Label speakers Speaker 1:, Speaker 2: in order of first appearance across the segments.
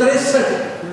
Speaker 1: 63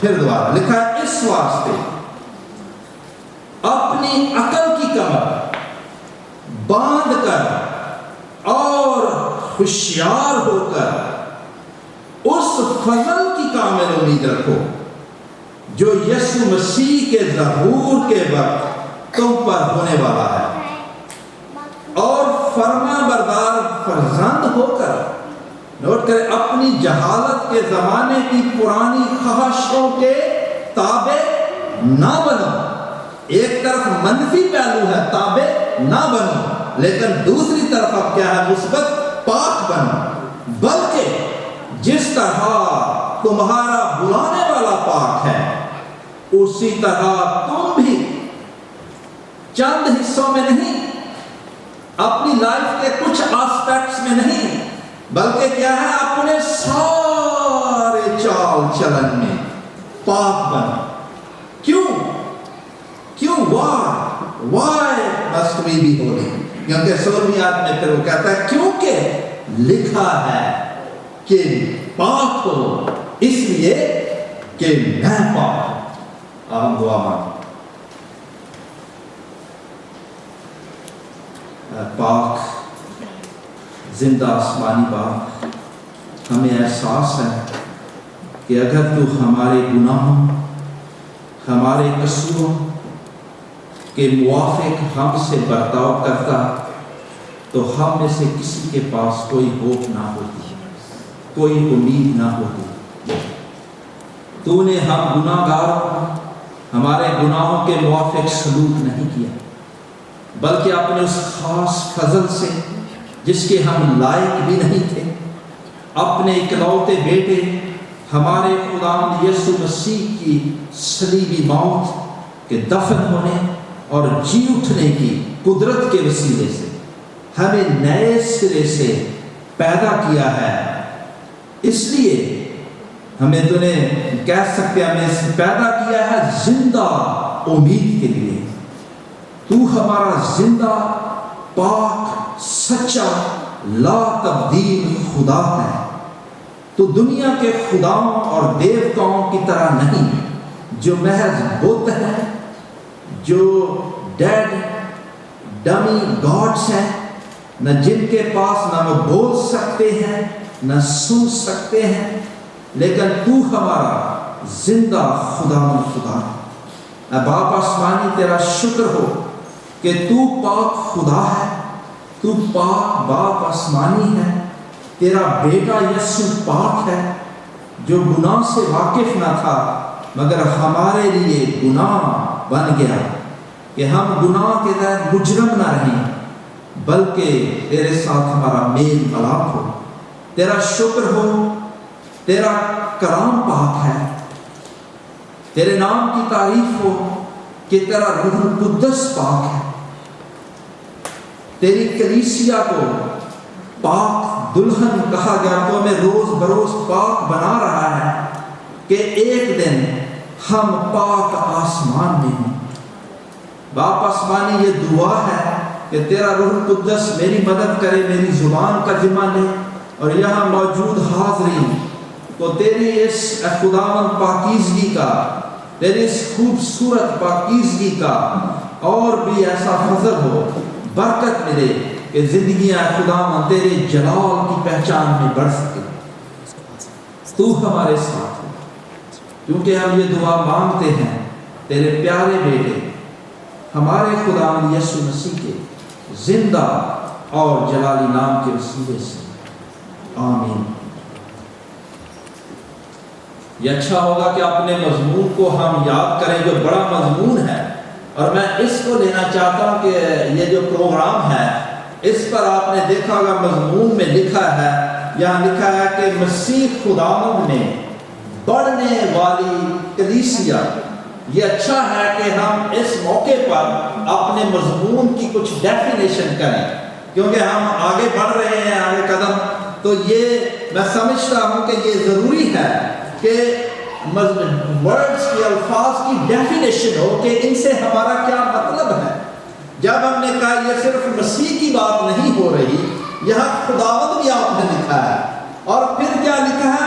Speaker 1: پھر دوبارہ لکھا ہے اس واسطے اپنی عقل کی کمر باندھ کر اور ہوشیار ہو کر اس فضل کی کامل امید رکھو جو یسوع مسیح کے ظہور کے وقت تم پر ہونے والا ہے، اور فرما بردار فرزند ہو کر، نوٹ کریں، اپنی جہالت کے زمانے کی پرانی خواہشوں کے تابع نہ بنو۔ ایک طرف منفی پہلو ہے، تابع نہ بنو، لیکن دوسری طرف اب کیا ہے؟ مثبت پاک بنو، بلکہ جس طرح تمہارا بلانے والا پاک ہے اسی طرح تم بھی چند حصوں میں نہیں، اپنی لائف کے کچھ آسپیکٹس میں نہیں، بلکہ کیا ہے؟ اپنے سارے چال چلن میں پاک بنو۔ کیوں؟ Why must we be holy؟ کیونکہ 16ویں آیت میں پھر وہ کہتا ہے کیونکہ لکھا ہے کہ پاک ہو، اس لیے کہ میں پاک ہوں۔ ہم دعا مانگیں۔ پاک زندہ آسمانی باپ، ہمیں احساس ہے کہ اگر تو ہمارے گناہوں، ہمارے قصوروں کے موافق ہم سے برتاؤ کرتا تو ہم میں سے کسی کے پاس کوئی ہوپ نہ ہوتی، کوئی امید نہ ہوتی۔ تو نے ہم گناہ گاروں کو ہمارے گناہوں کے موافق سلوک نہیں کیا، بلکہ اپنے اس خاص فضل سے جس کے ہم لائق بھی نہیں تھے، اپنے اکلوتے بیٹے ہمارے خداوند یسوع مسیح کی صلیبی موت کے دفن ہونے اور جی اٹھنے کی قدرت کے وسیلے سے ہمیں نئے سرے سے پیدا کیا ہے۔ اس لیے ہمیں تو نے کہہ سکتے ہمیں پیدا کیا ہے زندہ امید کے لیے۔ تو ہمارا زندہ، پاک، سچا، لا تبدیل خدا ہے۔ تو دنیا کے خداؤں اور دیوتاؤں کی طرح نہیں جو محض بت ہیں، جو ڈیڈ ڈمی گاڈس ہیں، نہ جن کے پاس نہ وہ بول سکتے ہیں نہ سن سکتے ہیں، لیکن تو ہمارا زندہ خدا ہے۔ باپ آسمانی تیرا شکر ہو کہ تو پاک خدا ہے، تو پاک باپ آسمانی ہے۔ تیرا بیٹا یسوع پاک ہے جو گناہ سے واقف نہ تھا مگر ہمارے لیے گناہ بن گیا کہ ہم گناہ کے تحت مجرم نہ رہیں بلکہ تیرے ساتھ ہمارا میل ملاپ ہو۔ تیرا شکر ہو، تیرا کلام پاک ہے، تیرے نام کی تعریف ہو کہ تیرا روح القدس پاک ہے۔ تیری کلیسیا کو پاک دلہن کہا گیا تو ہمیں روز بروز پاک بنا رہا ہے کہ ایک دن ہم پاک آسمان میں ہوں۔ باپ آسمانی یہ دعا ہے کہ تیرا روح القدس میری مدد کرے، میری زبان کا ذمہ لے، اور یہاں موجود حاضرین تو تیری اس خداوند پاکیزگی کا، تیری اس خوبصورت پاکیزگی کا اور بھی ایسا فضل ہو، برکت ملے کہ زندگیاں خداوند تیرے جلال کی پہچان میں بڑھ سکے۔ تو ہمارے ساتھ ہے، کیونکہ ہم یہ دعا مانگتے ہیں تیرے پیارے بیٹے ہمارے خداوند یسوع مسیح کے زندہ اور جلالی نام کے وسیلے سے، آمین۔ یہ اچھا ہوگا کہ اپنے مضمون کو ہم یاد کریں جو بڑا مضمون ہے، اور میں اس کو لینا چاہتا ہوں کہ یہ جو پروگرام ہے اس پر آپ نے دیکھا ہوگا مضمون میں لکھا ہے، یہاں لکھا ہے کہ مسیح خداوند میں بڑھنے والی کلیسیا۔ یہ اچھا ہے کہ ہم اس موقع پر اپنے مضمون کی کچھ ڈیفینیشن کریں، کیونکہ ہم آگے بڑھ رہے ہیں آگے قدم، تو یہ میں سمجھتا ہوں کہ یہ ضروری ہے کہ ورڈز کی، الفاظ کی ڈیفینیشن ہو کہ ان سے ہمارا کیا مطلب ہے۔ جب ہم نے کہا یہ صرف مسیح کی بات نہیں ہو رہی، یہاں خداوند بھی آپ نے لکھا ہے، اور پھر کیا لکھا ہے؟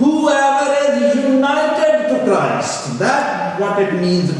Speaker 1: whoever is united to Christ, that what it means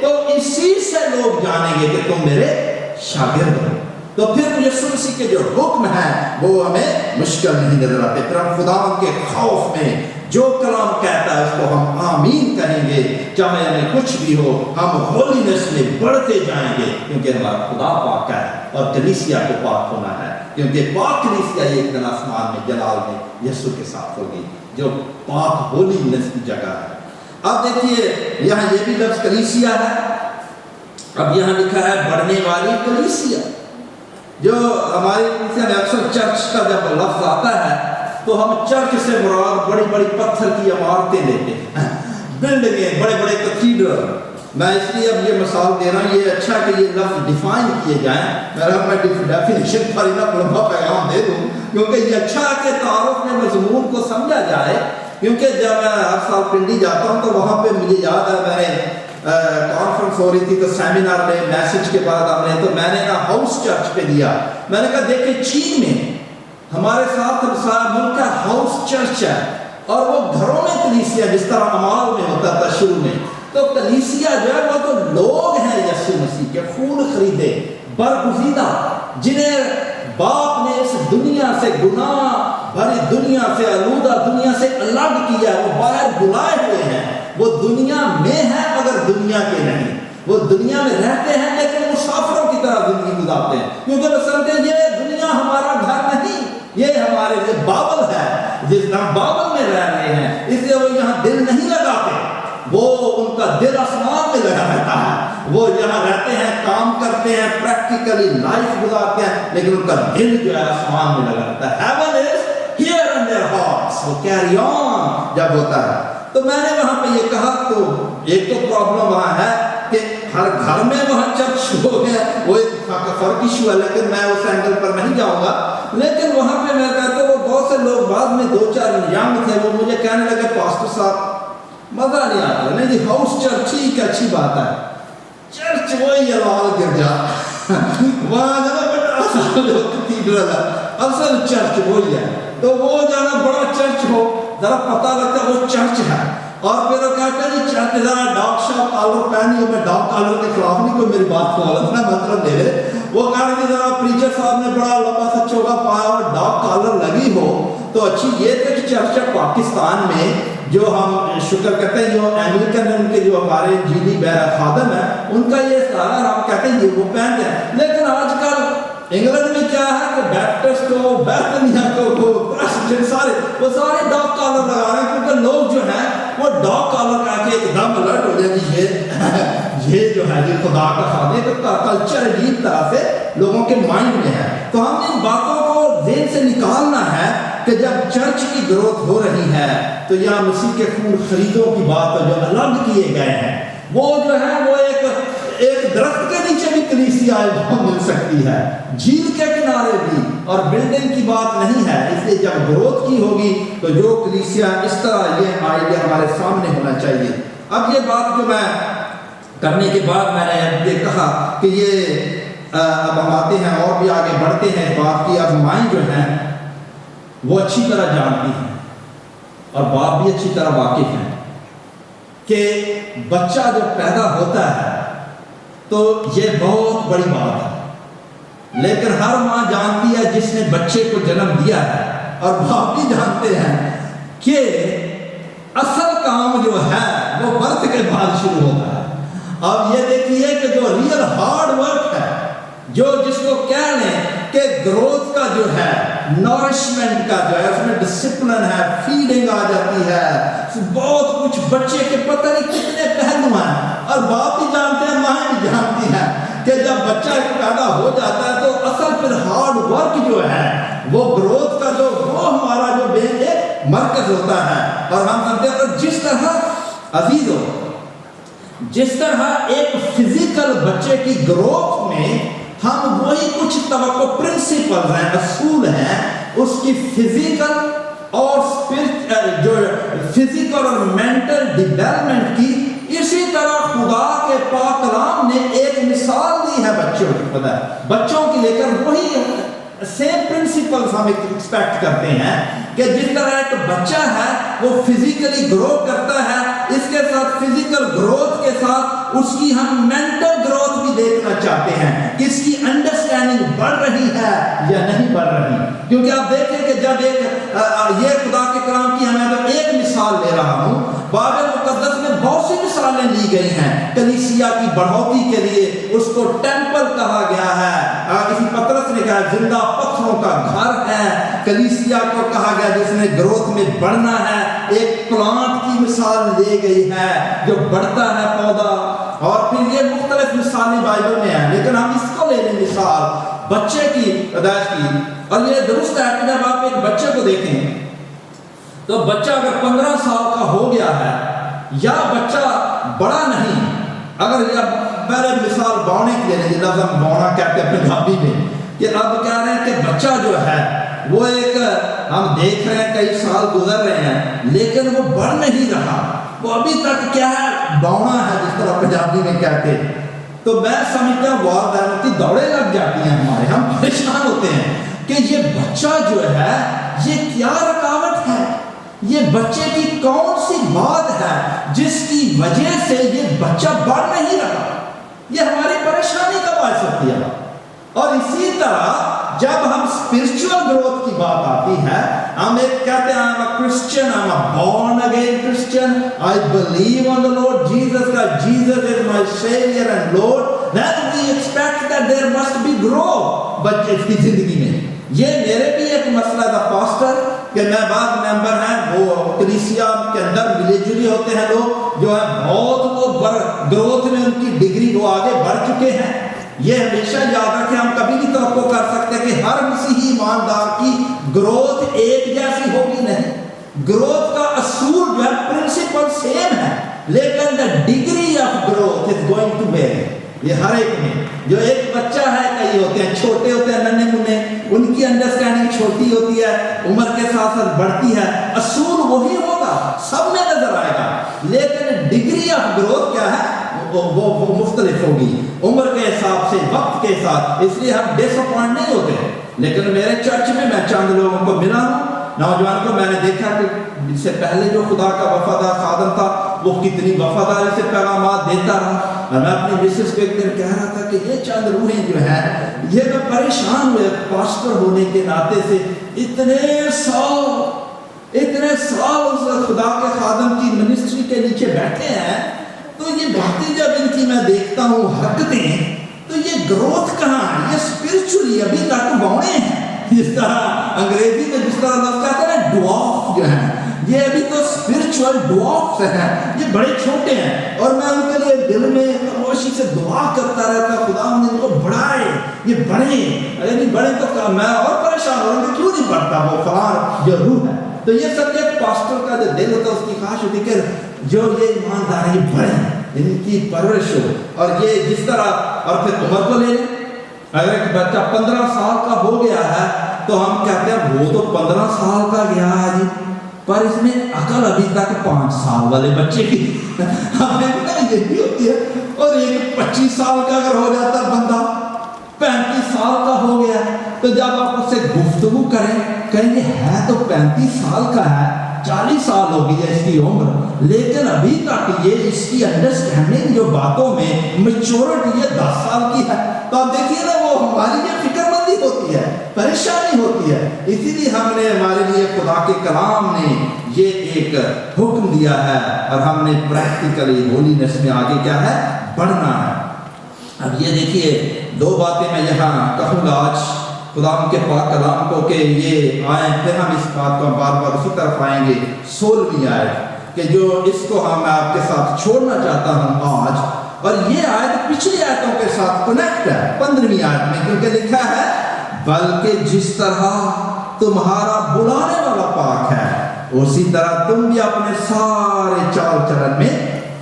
Speaker 1: تو اسی سے لوگ جانیں گے کہ تم میرے شاگرد ہو. تو پھر یسوع مسیح کے جو حکم ہیں وہ ہمیں مشکل نہیں نظر آتے. پھر ہم خدا کے خوف میں جو کلام کہتا ہے اس کو ہم آمین کہیں گے, چاہے ہمیں کچھ بھی ہو. ہم ہولینس میں بڑھتے جائیں گے کیونکہ ہمارا خدا پاک ہے اور کلیسیا کو پاک ہونا ہے, کیونکہ پاک کلیسیا ایک دن آسمان میں جلال میں یسوع کے ساتھ ہوگی جو پاک ہولینس کی جگہ ہے. اب دیکھیے یہاں یہ بھی لفظ کلیسیا ہے. اب یہاں لکھا ہے بڑھنے والی کلیسیا. جو ہماری کلیسیا میں اکثر چرچ کا جب لفظ آتا ہے تو ہم چرچ سے مراد بڑی بڑی پتھر کی عمارتیں لیتے ہیں, بلڈنگیں, بڑے بڑے کیتھیڈرل. میں اس لیے اب یہ مثال دے رہا ہوں, یہ اچھا کہ یہ لفظ ڈیفائن کیے جائیں. میں ڈیفینیشن پر اتنا لمبا پیغام دے دوں کیونکہ یہ اچھا کہ تعارف میں مضمون کو سمجھا جائے. کیونکہ جب میں ہر سال پنڈی جاتا ہوں تو وہاں پہ مجھے یاد ہے میں نے کانفرنس ہو رہی تھی تو سیمینار میں میسج کے بعد ہم نے تو میں نے نا ہاؤس چرچ پہ دیا. میں نے کہا دیکھیں چین میں ہمارے ساتھ ملک کا ہاؤس چرچ ہے اور وہ گھروں میں کلیسیا جس طرح امال میں ہوتا تھا شروع میں, تو کلیسیا جو ہے وہ تو لوگ ہیں یسوع مسیح کے خون خریدے برگزیدہ جنہیں باپ نے اس دنیا سے گناہ بھری دنیا سے آلودہ دنیا سے الگ کیا. وہ باہر بلائے ہوئے ہیں, وہ دنیا میں ہیں مگر دنیا کے نہیں. وہ دنیا میں رہتے ہیں لیکن مسافروں کی طرح زندگی گزارتے ہیں کیونکہ وہ سمجھتے ہیں یہ دنیا ہمارا گھر نہیں, یہ ہمارے لیے بابل ہے جس ہم بابل میں رہ رہے ہیں. اس لیے وہ یہاں دل نہیں لگاتے, وہ ان کا دل آسمان میں لگا رہتا ہے. وہ یہاں رہتے ہیں, کام کرتے ہیں, پریکٹیکلی لائف گزارتے ہیں, لیکن ان کا دل جو ہے آسمان میں لگا رہتا ہے. Heaven is here in their hearts. وہ carry on جب ہوتا ہے. تو میں نے وہاں پہ یہ کہا تو ایک تو پرابلم وہاں ہے کہ ہر گھر میں وہاں چرچ ہو گیا, وہ ایک فرق ایشو ہے, لیکن میں اس اینگل پر نہیں جاؤں گا. لیکن وہاں پہ میں کہتا ہوں وہ بہت سے لوگ بعد میں 2-4 ینگ تھے, وہ مجھے کہنے لگے پاسٹر صاحب مزہ نہیں آتا. نہیں جی ہاؤس چرچ ہی ایک اچھی بات ہے, چرچ وہی ہے لال گرجا وہاں جانا بڑا سا جو کیتھیڈرل ہے اصل چرچ وہی ہے. تو وہ جانا بڑا چرچ ہو ذرا پتہ لگتا ہے وہ چرچ ہے. اور پھر وہ کہتے ہیں جی چرچ ذرا ڈاک شاپ کالر پہنی ہو. میں ڈاک کالر کے خلاف نہیں, کوئی میری بات کو غلط نہ مطلب لے لے. وہ کہہ رہے تھے ذرا پریچر صاحب نے بڑا لمبا سا چوگا پایا اور ڈاک کالر لگی ہو تو اچھی. یہ تھے کہ چرچ پاکستان میں جو ہم شکر کرتے ہیں جو انگلکن ہیں ان کے جو ہمارے جیلی خادم ہیں ان کا یہ سارا ہم کہتے ہیں یہ وہ پہنتے ہیں. لیکن آج کل انگلینڈ میں کیا ہے کہ بیپٹسٹ کو بیتنیا کو پریسیڈنٹ سارے وہ سارے ڈاک کالر لگا رہے ہیں کیونکہ لوگ جو ہیں وہ ڈاک کالر کہہ کے ایک دم الرٹ ہو جائے کہ یہ جو ہے یہ خدا کا خادم کا کلچر عجیب طرح سے لوگوں کے مائنڈ میں ہے. تو ہم ان باتوں کو ذہن سے نکالنا ہے کہ جب چرچ کی گروتھ ہو رہی ہے تو یہاں مسیح کے خون خریدوں کی بات جو الگ کیے گئے ہیں وہ جو ہے وہ ایک درخت کے نیچے بھی کلیسیا مل سکتی ہے, جھیل کے کنارے بھی, اور بلڈنگ کی بات نہیں ہے. اس لیے جب گروتھ کی ہوگی تو جو کلیسیا اس طرح یہ آئیڈیا ہمارے سامنے ہونا چاہیے. اب یہ بات جو میں کرنے کے بعد میں نے یہ کہا کہ یہ اب ہم آتے ہیں اور بھی آگے بڑھتے ہیں اس بات کی. اب مائیں جو ہیں وہ اچھی طرح جانتی ہیں اور باپ بھی اچھی طرح واقف ہیں کہ بچہ جب پیدا ہوتا ہے تو یہ بہت بڑی بات ہے. لیکن ہر ماں جانتی ہے جس نے بچے کو جنم دیا ہے اور باپ بھی جانتے ہیں کہ اصل کام جو ہے وہ برتھ کے بعد شروع ہوتا ہے. اب یہ دیکھیے کہ جو ریئل ہارڈ ورک ہے جو جس کو کہہ لیں کہ گروتھ کا جو ہے نورشمنٹ کا جو ہے اس میں ڈسپلن ہے, فیڈنگ آ جاتی ہے, بہت کچھ بچے کے پتہ نہیں کتنے پہلو ہیں. اور باپ بھی جانتے ہیں ماں بھی جانتی ہیں کہ جب بچہ پیدا ہو جاتا ہے تو اصل پھر ہارڈ ورک جو ہے وہ گروتھ کا جو وہ ہمارا جو بین ایک مرکز ہوتا ہے. اور ہم سمجھتے ہیں جس طرح عزیزو جس طرح ایک فزیکل بچے کی گروتھ میں ہم وہی کچھ توقع پرنسپل ہیں اصول ہیں اس کی فزیکل اور جو فزیکل اور مینٹل ڈیولپمنٹ کی, اسی طرح خدا کے پاک کلام نے ایک مثال دی ہے بچوں کی. پتہ ہے بچوں کی لے کر وہی سیم پرنسپلز ہم ایکسپیکٹ کرتے ہیں کہ جس طرح ایک بچہ ہے وہ فزیکلی گرو کرتا ہے اس کے ساتھ فزیکل گروتھ کے ساتھ اس کی ہم مینٹل گروتھ بھی دیکھنا چاہتے ہیں کہ اس کی انڈرسٹینڈنگ بڑھ رہی ہے یا نہیں بڑھ رہی. کیونکہ آپ دیکھیں کہ جب یہ خدا کے کلام کی میں تو ایک مثال لے رہا ہوں, بائبل مقدس میں بہت سی مثالیں لی گئی ہیں کلیسیا کی بڑھوتی کے لیے. اس کو ٹیمپل کہا گیا ہے, کسی پترس نے کہا زندہ پتھروں کا گھر ہے. کلیسیا کو کہا گیا جس نے گروتھ میں بڑھنا ہے. ایک پلانٹ کی مثال لے گئی ہے جو بڑھتا ہے پودا, اور پھر یہ مختلف مثالیں بائبل میں ہیں. لیکن ہم اس کو لے لیں مثال بچے کی پیدائش کی, اور یہ درست ہے کہ جب آپ ایک بچے کو دیکھیں تو بچہ اگر 15 سال کا ہو گیا ہے یا بچہ بڑا نہیں, اگر پہلے مثال بونے کے لیے لفظ ہم بونا کہتے ہیں پنجابی میں, کہ اب کہہ رہے ہیں کہ بچہ جو ہے وہ ایک ہم دیکھ رہے ہیں کئی سال گزر رہے ہیں لیکن وہ بڑھ نہیں رہا, وہ ابھی تک کیا ہے بونا ہے جس طرح پنجابی میں کہتے. تو میں سمجھتا ہوں والدین کی دوڑیں لگ جاتی ہیں ہمارے, ہم پریشان ہوتے ہیں کہ یہ بچہ جو ہے یہ کیا رکاوٹ ہے, یہ بچے کی کون سی بات ہے جس کی وجہ سے یہ بچہ بڑھ نہیں رہا. یہ ہماری پریشانی کا باعث ہوتی ہے. اور اسی طرح جب ہم اسپرچول گروتھ کی بات آتی ہے, ہم ایک کہتے ہیں I'm a Christian, I'm a born again Christian, I believe on the Lord Jesus, that Jesus is my Savior and Lord, then we expect that there must be growth بچے کی زندگی میں. یہ میرے بھی ایک مسئلہ تھا پاسٹر کہ میں بعض ممبر ہیں وہ کلیسیا کے اندر ملے جلے ہوتے ہیں لوگ جو ہے بہت وہ گروتھ میں ان کی ڈگری وہ آگے بڑھ چکے ہیں. یہ ہمیشہ یاد رکھیں ہم کبھی نہیں توقع کر سکتے کہ ہر مسیحی ایماندار کی گروتھ ایک جیسی ہوگی نہیں. گروتھ کا اصول جو ہے پرنسپل سیم ہے, لیکن the degree of growth is going to vary. یہ ہر ایک میں جو ایک بچہ ہے, کئی ہوتے ہیں چھوٹے ہوتے ہیں ننھے منھے, ان کی انڈرسٹینڈنگ چھوٹی ہوتی ہے, عمر کے ساتھ ساتھ بڑھتی ہے. اصول وہی ہوگا, سب میں نظر آئے گا, لیکن ڈگری آف گروتھ کیا ہے وہ مختلف ہوگی عمر کے حساب سے, وقت کے ساتھ. اس لیے ہم ڈس اپوائنٹ نہیں ہوتے. لیکن میرے چرچ میں چند لوگوں کو ملا ہوں, نوجوان کو میں نے دیکھا کہ اس سے پہلے جو خدا کا وفادار خادم تھا وہ کتنی وفاداری سے پیغامات دیتا رہا. اور میں اپنی مسز کو ایک دن کہہ رہا تھا کہ یہ چند روحیں جو ہیں یہ تو پریشان ہوئے پاسٹر ہونے کے ناطے سے, اتنے سال اس خدا کے خادم کی منسٹری کے نیچے بیٹھے ہیں, تو یہ باتیں جب ان کی میں دیکھتا ہوں حرکتیں, تو یہ گروتھ کہاں ہے, یہ اسپرچولی ابھی تک بونے ہیں. جس طرح انگریزی میں جس طرح لفظ کہتے ہیں ڈوارف جو ہیں, یہ ابھی تو اسپرچول ڈوارف ہیں, یہ بڑے چھوٹے ہیں. اور میں ان کے لیے دل میں خاموشی سے دعا کرتا رہتا, خدا ان کو بڑھائے, یہ بڑھے. اگر نہیں بڑھے تو میں اور پریشان ہوں کہ کیوں نہیں بڑھتا وہ فلاں جو روح ہے. تو یہ سب ایک پاسٹر کا جو دل ہوتا ہے اس کی خواہش ہوتی کہ جو یہ ایماندار ہے یہ بڑھے, ان کی پرورش ہو. اور یہ جس طرح, اور پھر عمر کو لے لیں, اگر ایک بچہ 15 سال کا ہو گیا ہے تو ہم کہتے ہیں وہ تو 15 سال کا گیا ہے جی, پر اس میں عقل ابھی تک 5 سال والے بچے کی ہمیں یہ بھی ہوتی ہے. اور ایک 25 سال کا اگر ہو جاتا بندہ 35 سال کا ہو گیا, تو جب آپ اس سے گفتگو کریں کہیں گے ہے تو 35 سال کا ہے, 40 سال ہو گئی ہے اس کی عمر, لیکن ابھی تک یہ اس کی انڈرسٹینڈنگ جو باتوں میں میچورٹی یہ 10 سال کی ہے. تو آپ دیکھیے نا وہ ہماری یہ فکر مندی ہوتی ہے, پریشانی ہوتی ہے. اسی لیے ہم نے ہمارے لیے خدا کے کلام نے یہ ایک حکم دیا ہے, اور ہم نے پریکٹیکلی ہولینس میں آگے کیا ہے بڑھنا ہے. اب یہ دیکھیے 2 باتیں میں یہاں کہوں گا آج خدا کے پاک کلام کو کہ یہ آئیں, پھر ہم اس بات کو بار بار اسی طرف آئیں گے. 16ویں آیت کہ جو اس کو ہم آپ کے ساتھ چھوڑنا چاہتا ہوں آج, اور یہ آیت پچھلی آیتوں کے ساتھ کنیکٹ ہے 15ویں آیت میں, کیونکہ لکھا ہے بلکہ جس طرح تمہارا بلانے والا پاک ہے اسی طرح تم بھی اپنے سارے چال چلن میں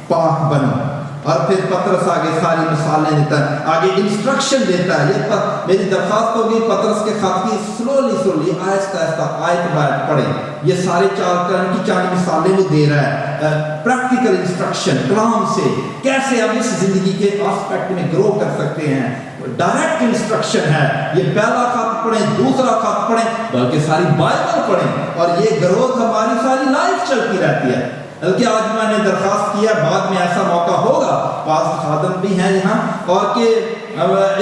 Speaker 1: پاک بنو. اور پھر پترس آگے ساری مثالیں دیتا ہے, آگے انسٹرکشن دیتا ہے. یہ میری درخواست ہوگی پترس کے خط کی سلولی آہستہ آہستہ آیت بائت پڑھیں. یہ سارے چال چلن کی 4 مثالیں وہ دے رہا ہے, پریکٹیکل انسٹرکشن کلام سے کیسے ہم اس زندگی کے آسپیکٹ میں گرو کر سکتے ہیں. ڈائریکٹ انسٹرکشن ہے. یہ پہلا خط پڑھیں, دوسرا خط پڑھیں, بلکہ ساری بائبل پڑھیں, اور یہ گروتھ ہماری ساری لائف چلتی رہتی ہے. بلکہ آج میں نے درخواست کیا بعد میں ایسا موقع ہوگا، پاس خادم بھی ہیں یہاں، اور کہ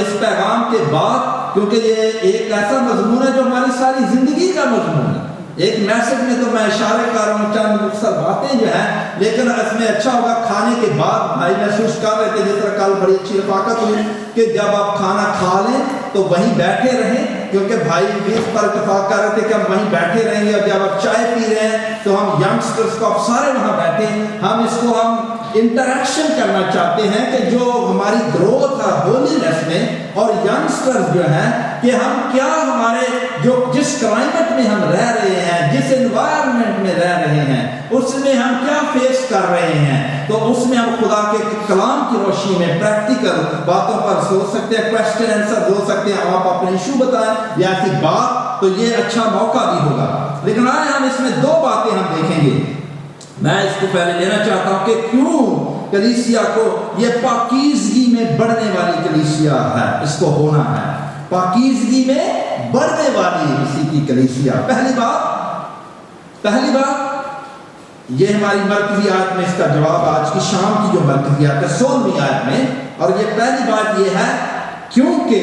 Speaker 1: اس پیغام کے بعد، کیونکہ یہ ایک ایسا مضمون ہے جو ہماری ساری زندگی کا مضمون ہے، ایک میسج میں تو میں اشارے کر رہا ہوں، چند مختصر باتیں جو ہیں، لیکن اس میں اچھا ہوگا کھانے کے بعد بھائی محسوس کر رہے تھے، جس طرح کل بڑی اچھی رفاقت ہوئی کہ جب آپ کھانا کھا لیں تو وہیں بیٹھے رہیں، کیونکہ بھائی بھی اس پر اتفاق کر رہے تھے کہ ہم وہیں بیٹھے رہیں گے، اور جب آپ چائے پی رہے ہیں تو ہم ینگسٹرز کو، آپ سارے وہاں بیٹھیں، ہم اس کو ہم انٹریکشن کرنا چاہتے ہیں کہ جو ہماری گروتھ ہے ہولینس میں، اور ینگسٹرز جو ہیں کہ ہم کیا ہمارے جو جس کلائمیٹ میں ہم رہ رہے ہیں، جس انوائرمنٹ میں رہ رہے ہیں، اس میں ہم کیا فیس کر رہے ہیں، تو اس میں ہم خدا کے کلام کی روشنی میں پریکٹیکل باتوں پر سوچ سکتے ہیں، کویسچن آنسر ہو سکتے ہیں، آپ اپنے ایشو بتائیں یا ایسی بات، تو یہ اچھا موقع بھی ہوگا۔ لیکن آئے ہم اس میں دو باتیں ہم دیکھیں گے۔ میں اس کو پہلے لینا چاہتا ہوں کہ کیوں کلیسیا کو یہ پاکیزگی میں بڑھنے والی کلیسیا ہے، اس کو ہونا ہے پاکیزگی میں بڑھنے والی مسیح کی کلیسیا۔ پہلی بات یہ ہماری مرکزی آیت میں اس کا جواب، آج کی شام کی جو مرکزی آیت ہے 16ویں آیت میں، اور یہ پہلی بات یہ ہے کیونکہ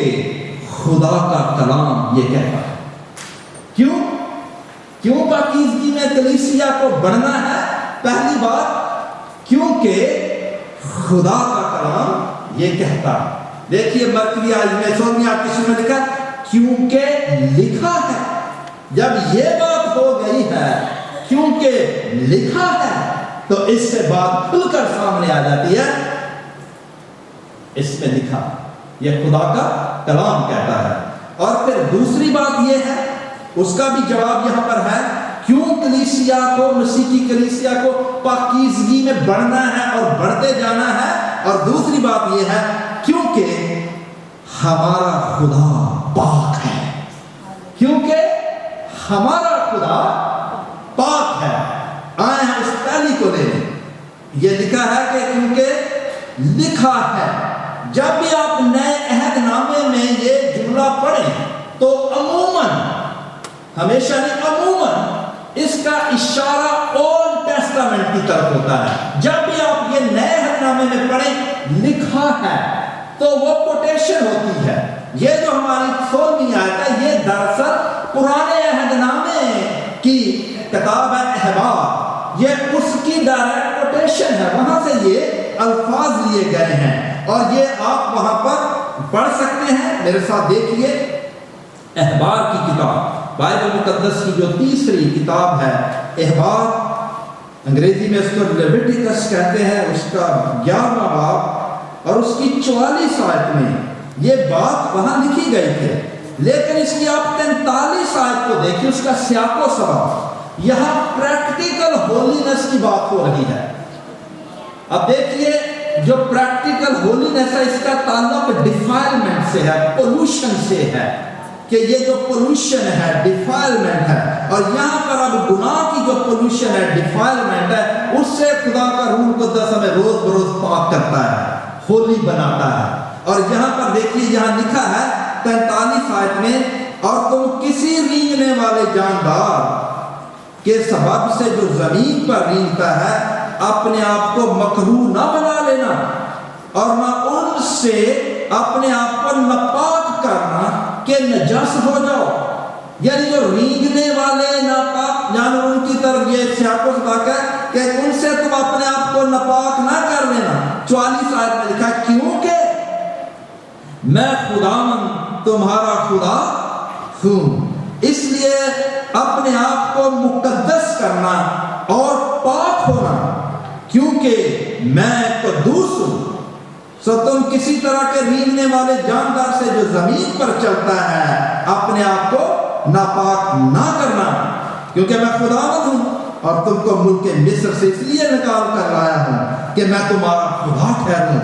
Speaker 1: خدا کا کلام یہ کہتا ہے۔ کیوں پاکیزگی میں کلیسیا کو بڑھنا ہے؟ پہلی بات کیونکہ خدا کا کلام یہ کہتا ہے۔ دیکھیے مرکزی آیت میں 16ویں آیت کے شروع میں لکھا کیونکہ لکھا ہے۔ جب یہ بات ہو گئی ہے کیونکہ لکھا ہے، تو اس سے بات کھل کر سامنے آ جاتی ہے، اس میں لکھا، یہ خدا کا کلام کہتا ہے۔ اور پھر دوسری بات یہ ہے، اس کا بھی جواب یہاں پر ہے، کیوں کلیسیا کو، مسیح کی کلیسیا کو پاکیزگی میں بڑھنا ہے اور بڑھتے جانا ہے، اور دوسری بات یہ ہے کیونکہ ہمارا خدا پاک ہے۔ کیونکہ ہمارا خدا پاک ہے۔ آئے ہم اس پہلی کو لے لیں، یہ لکھا ہے کہ کیونکہ لکھا ہے۔ جب بھی آپ نئے عہد نامے میں یہ جملہ پڑھیں تو عموماً، ہمیشہ نہیں، عموماً اس کا اشارہ اولڈ ٹیسٹامنٹ کی طرف ہوتا ہے۔ جب بھی آپ یہ نئے عہد نامے میں پڑھیں لکھا ہے تو وہ کوٹیشن ہوتی ہے۔ یہ جو ہماری 16ویں آیت ہے یہ دراصل پرانے عہد نامے کی کتاب ہے احبار، یہ اس کی ڈائریکٹ کوٹیشن ہے، وہاں سے یہ الفاظ لیے گئے ہیں، اور یہ آپ وہاں پر پڑھ سکتے ہیں۔ میرے ساتھ دیکھیے احبار کی کتاب، بائبل مقدس کی جو تیسری کتاب ہے احبار، انگریزی میں اس کو لیویٹیکس کہتے ہیں، اس کا 11واں باب اور اس کی 44 آیت میں یہ بات وہاں لکھی گئی تھی، لیکن اس کی آپ 43 آیت کو دیکھیں، اس کا سیاق و سباق، یہاں پریکٹیکل ہولینس کی بات ہو رہی ہے۔ اب دیکھیے جو پریکٹیکل ہولینس ہے اس کا تعلق ڈیفائلمنٹ سے ہے، پولوشن سے ہے، کہ یہ جو پولوشن ہے ڈیفائلمنٹ ہے، اور یہاں پر اب گناہ کی جو پولوشن ہے ڈیفائلمنٹ ہے، اس سے خدا کا روح القدس ہمیں روز بروز پاک کرتا ہے، ہولی بناتا ہے۔ اور یہاں پر دیکھیے یہاں لکھا ہے 43 آیت میں، اور تم کسی رینگنے والے جاندار کے سبب سے جو زمین پر رینگتا ہے اپنے آپ کو مکروہ نہ بنا لینا، اور نہ ان سے اپنے آپ کو ناپاک کرنا کہ نجس ہو جاؤ۔ یعنی جو رینگنے والے ناپاک، یعنی ان کی طرف یہ سیاق و سباق ہے کہ ان سے تم اپنے آپ کو ناپاک نہ کر لینا۔ 44 آیت میں لکھا کیونکہ میں خداوند تمہارا خدا ہوں، اس لیے اپنے آپ کو مقدس کرنا اور پاک ہونا، کیونکہ میں قدوس ہوں۔ سو تم کسی طرح کے رینگنے والے جاندار سے جو زمین پر چلتا ہے اپنے آپ کو ناپاک نہ کرنا، کیونکہ میں خداوند ہوں اور تم کو ملک مصر سے اس لیے نکال کر لایا ہوں کہ میں تمہارا خدا ٹھہروں،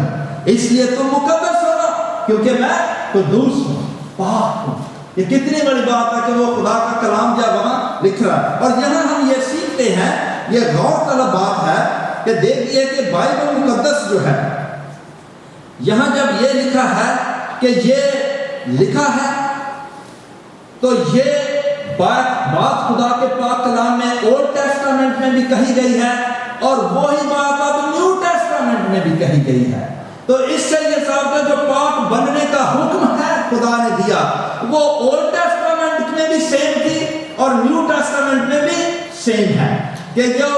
Speaker 1: اس لیے تم مقدس ہونا کیونکہ میں قدوس ہوں، پاک ہوں۔ یہ کتنی بڑی بات ہے کہ وہ خدا کا کلام جب وہاں لکھ رہا ہے، اور یہاں ہم یہ سیکھتے ہیں، یہ غور طلب بات ہے کہ دیکھیے کہ بائبل مقدس جو ہے یہاں جب یہ لکھا ہے کہ یہ لکھا ہے، تو یہ بات خدا کے پاک کلام میں اولڈ ٹیسٹامنٹ میں بھی کہی گئی ہے، اور وہی بات اب نیو ٹیسٹامنٹ میں بھی کہی گئی ہے. تو اس سے یہ صاحب کا جو پاک بننے کا حکم ہے خدا نے دیا وہ اولڈ ٹیسٹامنٹ میں بھی سیم تھی اور نیو ٹیسٹامنٹ میں بھی سیم ہے کہ جو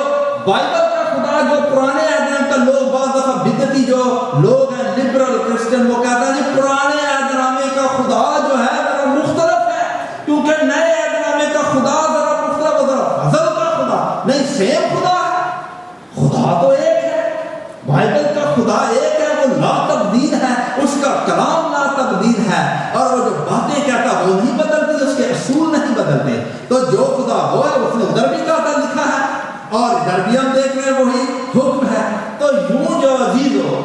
Speaker 1: بائبل کا خدا جو پرانے عہد کا لوگ بعض دفعہ بدعتی جو لوگ ہیں لبرل کرسچن وہ کہتا ہے جی پرانے عہد نامے کا خدا جو ہے ذرا مختلف ہے کیونکہ نئے عہد نامے کا خدا ذرا مختلف ذرا فضل کا خدا نہیں سیم خدا ہے. خدا تو ایک ہے, بائبل کا خدا ایک ہے, وہ لا تبدیل ہے, اس کا کلام لا تبدیل ہے اور وہ جو باتیں کہتا وہ نہیں بدلتی, اس کے اصول نہیں بدلتے. تو جو خدا وہ ہے اس نے ادھر بھی کہتا لکھا ہے اور ادھر بھی ہم دیکھ رہے ہیں وہی حکم ہے. تو یوں جو عزیزو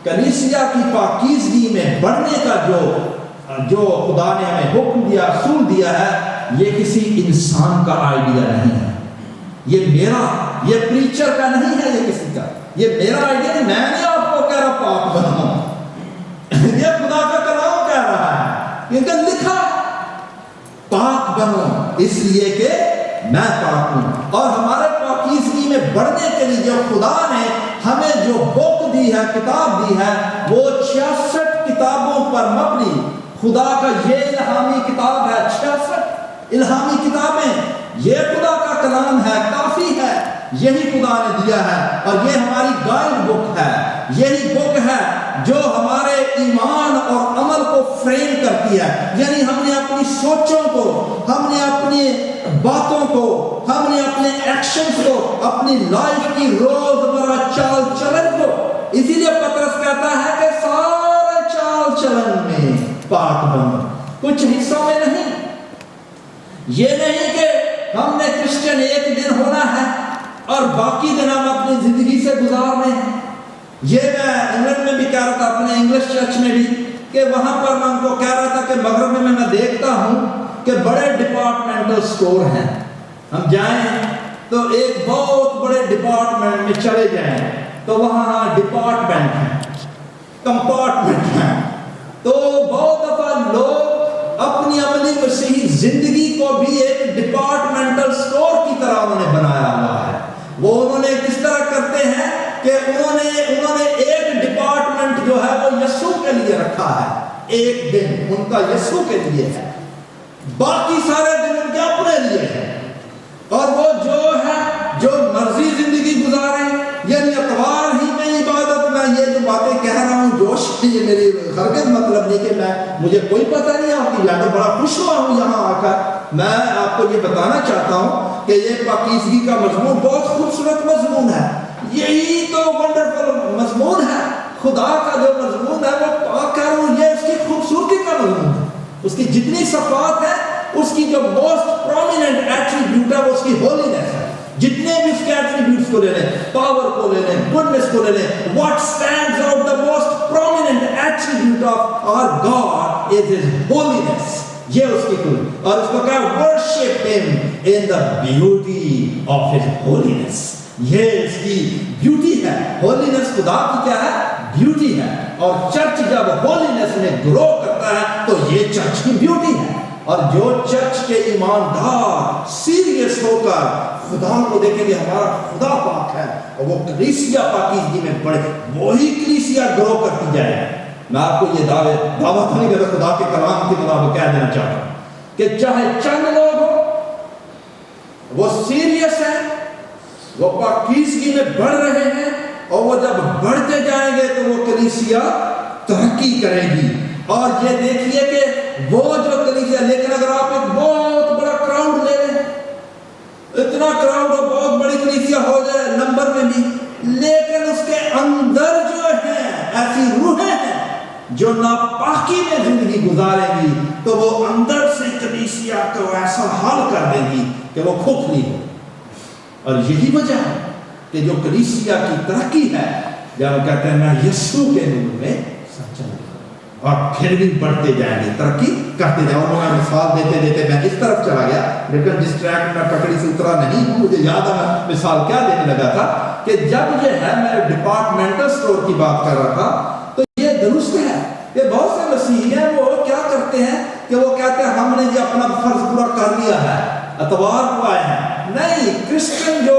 Speaker 1: کلیسیا کی پاکیزگی میں بڑھنے کا جو خدا نے ہمیں حکم دیا اصول دیا ہے یہ کسی انسان کا آئیڈیا نہیں ہے, یہ میرا یہ پریچر کا نہیں ہے, یہ کسی کا یہ میرا آئیڈیا نہیں. میں نہیں آپ کو کہہ رہا پاک بنو, یہ خدا کا کلام کہہ رہا ہے کیونکہ لکھا پاک بنو اس لیے کہ میں پاک ہوں. اور ہمارے پاکیزگی میں بڑھنے کے لیے جو خدا نے ہمیں جو بک دی ہے کتاب دی ہے وہ 66 کتابوں پر مبنی خدا کا یہ الہامی کتاب ہے. 66 الہامی کتابیں یہ خدا کا کلام ہے, کافی ہے, یہی خدا نے دیا ہے اور یہ ہماری گائیڈ بک ہے. یہی بک ہے جو ہمارے ایمان اور عمل کو فریم کرتی ہے. یعنی ہم نے اپنی سوچوں کو, ہم نے اپنی باتوں کو, ہم نے اپنے ایکشنز کو, اپنی لائف کی روزمرہ چال چلن کو, اسی لیے پترس کہتا ہے کہ سارے چال چلن میں پاک بنو, کچھ حصوں میں نہیں. یہ نہیں کہ ہم نے کرسچن ایک دن ہونا ہے اور باقی دن ہم اپنی زندگی سے گزارنے ہیں. یہ میں انگلینڈ میں بھی کہہ رہا تھا اپنے انگلش چرچ میں بھی کہ وہاں پر میں ان کو کہہ رہا تھا کہ مغرب میں دیکھتا ہوں کہ بڑے ڈپارٹمنٹل سٹور ہیں, ہم جائیں تو ایک بہت بڑے ڈپارٹمنٹ میں چلے جائیں تو وہاں ڈپارٹمنٹ ہیں, کمپارٹمنٹ ہیں. تو بہت دفعہ لوگ اپنی عملی مسیحی زندگی کو بھی ایک ڈپارٹمنٹل سٹور کی طرح انہوں نے بنایا ہوا ہے. وہ انہوں نے کس طرح کرتے ہیں کہ انہوں نے ایک ڈپارٹمنٹ جو ہے وہ یسوع کے لیے رکھا ہے, ایک دن ان کا یسوع کے لیے ہے, باقی سارے دن ان کے اپنے لیے ہے. اور وہ جو ہے جو مرضی زندگی گزاریں, یعنی اتوار ہی میں عبادت, میں یہ جو باتیں کہہ رہا ہوں جوش یہ میری ہرگز مطلب نہیں کہ مجھے کوئی پتہ نہیں آپ کی, میں تو بڑا خوش ہوا ہوں یہاں آ کر. میں آپ کو یہ بتانا چاہتا ہوں کہ یہ پاکیزگی کا مضمون بہت خوبصورت مضمون ہے. یہی تو ونڈرفل مضمون ہے, خدا کا جو مضمون ہے وہ پاک کہہ رہا ہوں, یہ اس کی خوبصورتی کا مضمون ہے. اس کی جتنی صفات ہے اس کی جو موسٹ پرومیننٹ ایٹریبیوٹ ہے وہ اس کی ہولینس ہے. جتنے بھی اس کے ایٹریبیوٹس کو لے لیں, پاور کو لے لیں, گڈنس کو لے لیں, what stands out the most prominent attribute of our God is his holiness. یہ اس کی کوئی, اور اس کو کہا worship him in the beauty of his holiness. یہ اس کی بیوٹی ہے. ہولینس خدا کی کیا ہے؟ بیوٹی ہے. اور چرچ جب ہولینس میں گرو کرتا ہے تو یہ چرچ کی بیوٹی ہے. اور جو چرچ کے ایماندار سیریس ہو کر خدا کو دیکھیں گے ہمارا خدا پاک ہے اور وہ کلیسیا پاکیزگی میں پڑے, وہی کلیسیا گرو کرتی جائے. میں آپ کو یہ دعوت نہیں کرتا, خدا کے کلام کی مطابق کہہ دینا چاہتا ہوں کہ چاہے چند لوگ ہو وہ سیریس ہیں, وہ پاکیزگی میں بڑھ رہے ہیں, اور وہ جب بڑھتے جائیں گے تو وہ کلیسیا ترقی کرے گی. اور یہ دیکھیے کہ وہ جو کلیسیا, لیکن اگر آپ ایک بہت بڑا کراؤڈ لے لیں, اتنا کراؤڈ ہو, بہت بڑی کلیسیا ہو جائے نمبر میں بھی, لیکن اس کے اندر جو ہیں ایسی روحیں ہیں جو ناپاکی میں زندگی گزاریں گی تو وہ اندر سے کلیسیا کو ایسا حال کر دیں گی کہ وہ کھوکھلی ہو. اور یہی وجہ ہے کہ جو کلیسیا کی ترقی ہے جب کہتے ہیں میں یسوع کے نور میں سچا ہوں, اور پھر بھی بڑھتے جائیں گے, ترقی کرتے جائیں. اور میں مثال دیتے دیتے میں اس طرف چلا گیا, لیکن جس ٹریک میں پکڑی سے اترا نہیں ہوں. مجھے یاد ہے میں مثال کیا دینے لگا تھا کہ جب یہ ہے میں ڈپارٹمنٹل سٹور کی بات کر رہا تھا تو یہ درست ہے کہ بہت سے مسیحی ہیں وہ کیا کرتے ہیں کہ وہ کہتے ہیں ہم نے یہ اپنا فرض پورا کر لیا ہے, اتوار کو آئے ہیں. نہیں, کرسچن جو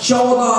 Speaker 2: 14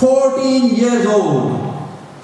Speaker 2: 14 years old,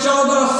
Speaker 2: 14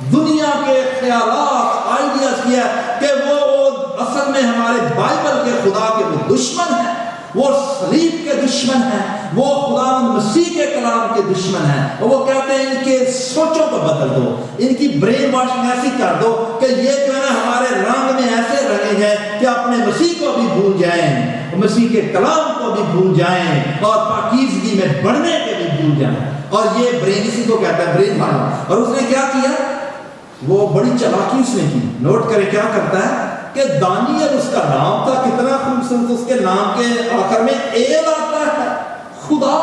Speaker 2: دنیا کے خیالات آئیڈیاز کیا کہ وہ اصل میں ہمارے بائبل کے خدا کے وہ دشمن ہیں، وہ صلیب کے دشمن ہیں، وہ خدا مسیح کے کلام کے دشمن ہیں، اور وہ کہتے ہیں ان کے سوچوں کو بدل دو، ان کی برین واشنگ ایسی کر دو کہ یہ جو ہے نا ہمارے رنگ میں ایسے رنگے ہیں کہ اپنے مسیح کو بھی بھول جائیں، مسیح کے کلام کو بھی بھول جائیں، اور پاکیزگی میں بڑھنے کے بھی بھول جائیں۔ اور یہ برین اسی کو کہتا ہے برین واشنگ۔ اور اس نے کیا کیا؟ وہ بڑی چلاکی اس نے کی۔ نوٹ کریں کیا کرتا ہے کہ دانیل اس کا نام تھا، کتنا خوبصورت، اس کے نام کے آخر میں ایل آتا ہے، خدا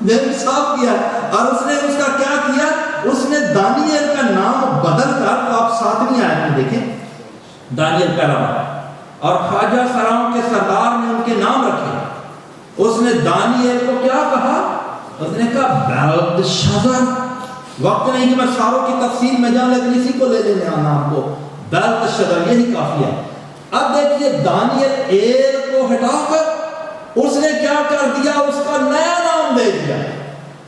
Speaker 2: نے صاف کیا۔ اور اس نے اس کا کیا کیا؟ اس نے دانیل کا نام بدل کر، تو آپ 7ویں آیت میں دیکھیں، دانیل پہلا باب، اور خواجہ سراؤں کے سردار نے ان کے نام رکھے۔ اس نے دانیل کو کیا کہا؟ اس نے کہا بیلتشازر۔ وقت نہیں کہ میں ساروں کی تفصیل میں جاؤں، لیکن اسی کو لے لینے نام کو، بیلتشازر، یہی کافی ہے۔ اب دیکھیے دانیل ایل کو ہٹا کر اس نے کیا کر دیا؟ اس کا نیا نام دے دیا۔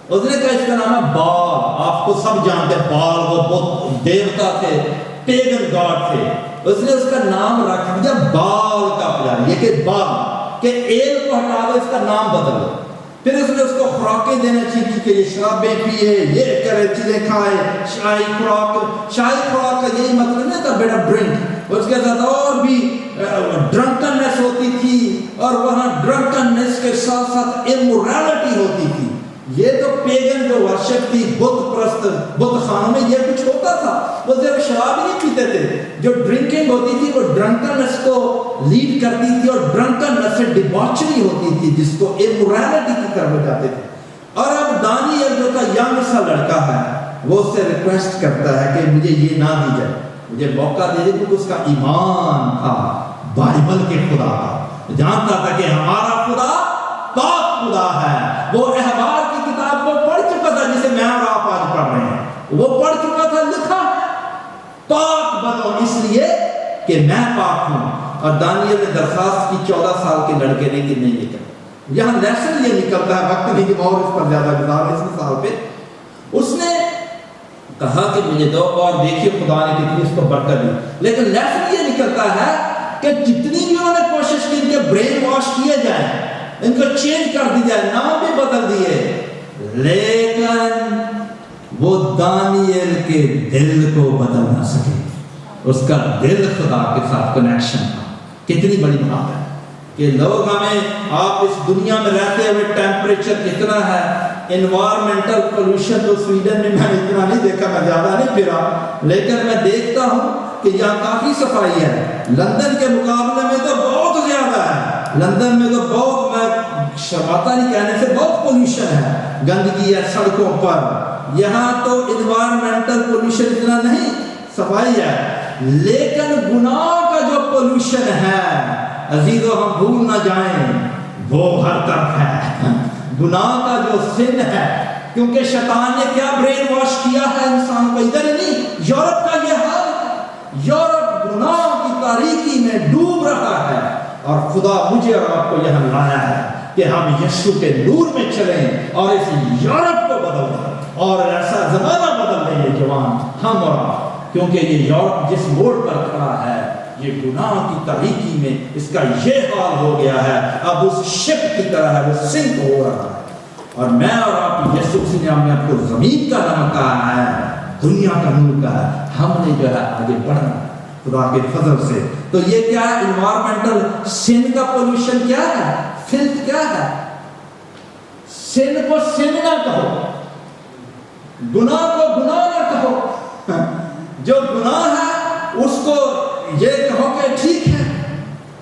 Speaker 2: اس نے کہا اس کا نام ہے بال۔ آپ کو سب جانتے ہیں بال وہ بت دیوتا تھے، پیگن گاڈ تھے۔ اس نے اس کا نام رکھ دیا بال کا پجاری، یہ کہ بال کہ ایل کو ہٹا دو، اس کا نام بدل دو۔ پھر اس نے اس کو خوراکیں دینا چاہیے کہ یہ شرابیں پیے، یہ کرے، چیزیں کھائے، شاہی خوراک۔ شاہی خوراک کا یہی مطلب نہیں تھا بیٹا ڈرنک، اس کے ساتھ اور بھی ڈرنکنیس ہوتی تھی، اور وہاں ڈرنکنیس کے ساتھ ساتھ امورالٹی ہوتی تھی۔ یہ تو پیگن جو ورشپ تھی، بت پرست بت خانوں میں یہ کچھ ہوتا تھا۔ وہ صرف شراب ہی نہیں پیتے تھے، جو ڈرنکنگ ہوتی تھی وہ ڈرنکنیس کو لیڈ کرتی تھی، اور ڈرنکنیس سے ڈیباچری ہوتی تھی جس کو امورالٹی کی طرف جاتے تھے۔ اور اب دانیل جو تھا ینگ سا لڑکا ہے، وہ اس سے ریکویسٹ کرتا ہے کہ مجھے یہ نہ دی جائے، مجھے موقع دے دے، کیونکہ اس کا ایمان تھا بائبل کے خدا کا، جانتا تھا کہ ہمارا خدا پاک خدا ہے۔ وہ احبار کی کتاب کو پڑھ چکا تھا جسے میں اور آپ آج پڑھ رہے ہیں، وہ پڑھ چکا تھا، لکھا پاک بنو اس لیے کہ میں پاک ہوں۔ اور دانیل نے درخواست کی 14 سال کے لڑکے نے کہ نہیں یہ کرتا۔ یہاں لیسن یہ نکلتا ہے، وقت نہیں کہ اور اس پر زیادہ گزار اس مثال پہ۔ اس نے کہا کہ مجھے دو، اور دیکھیے خدا نے کتنی اس کو برکت دی۔ لیکن لیسن یہ نکلتا ہے کہ جتنی بھی انہوں نے کوشش کی کہ برین واش کیے جائیں، ان کو چینج کر دی جائے، نام بھی بدل دیے، لیکن وہ دانیل کے دل کو بدل نہ سکے۔ اس کا دل خدا کے ساتھ کنیکشن تھا۔ کتنی بڑی بات ہے کہ لوگ ہمیں، آپ اس دنیا میں رہتے ہوئے ٹیمپریچر کتنا ہے، انوائرمنٹل پولوشن تو سویڈن میں میں نے اتنا نہیں دیکھا، میں زیادہ نہیں پھرا، لیکن میں دیکھتا ہوں کہ یہاں کافی صفائی ہے۔ لندن کے مقابلے میں تو بہت زیادہ ہے، لندن میں تو بہت، میں شرماتا نہیں کہنے سے، بہت پولوشن ہے، گندگی ہے سڑکوں پر۔ یہاں تو انوائرمنٹل پولوشن اتنا نہیں، صفائی ہے، لیکن گناہ کا جو پولوشن ہے عزیزو ہم بھول نہ جائیں، وہ ہر طرف ہے۔ گناہ کا جو سن ہے، کیونکہ شیطان نے کیا برین واش کیا ہے انسان کو، ادھر ہی نہیں، یورپ کا یہ حال ہے۔ یورپ گناہ کی تاریکی میں ڈوب رہا ہے، اور خدا مجھے اور آپ کو یہاں لایا ہے کہ ہم یسوع کے نور میں چلیں اور اس یورپ کو بدل دیں، اور ایسا زمانہ بدل دیں یہ جوان، ہم اور آپ، کیونکہ یہ یورپ جس موڑ پر کھڑا ہے، یہ گناہ کی تاریکی میں اس کا یہ حال ہو گیا ہے، اب اس شپ کی طرح ہے، وہ سنک ہو رہا ہے۔ اور میں اور آپ یسوع نے ہمیں آپ کو زمین کا نمک کہا ہے، دنیا کا نور کا ہے، ہم نے جو ہے آگے بڑھنا ہے خدا کے فضل سے۔ تو یہ کیا ہے؟ انوائرمنٹل سن کا پولوشن کیا ہے؟ فلتھ کیا ہے؟ سن کو سن نہ کہو، گناہ کو گناہ نہ کہو، جو گناہ ہے اس کو یہ کہو کہ ٹھیک ہے،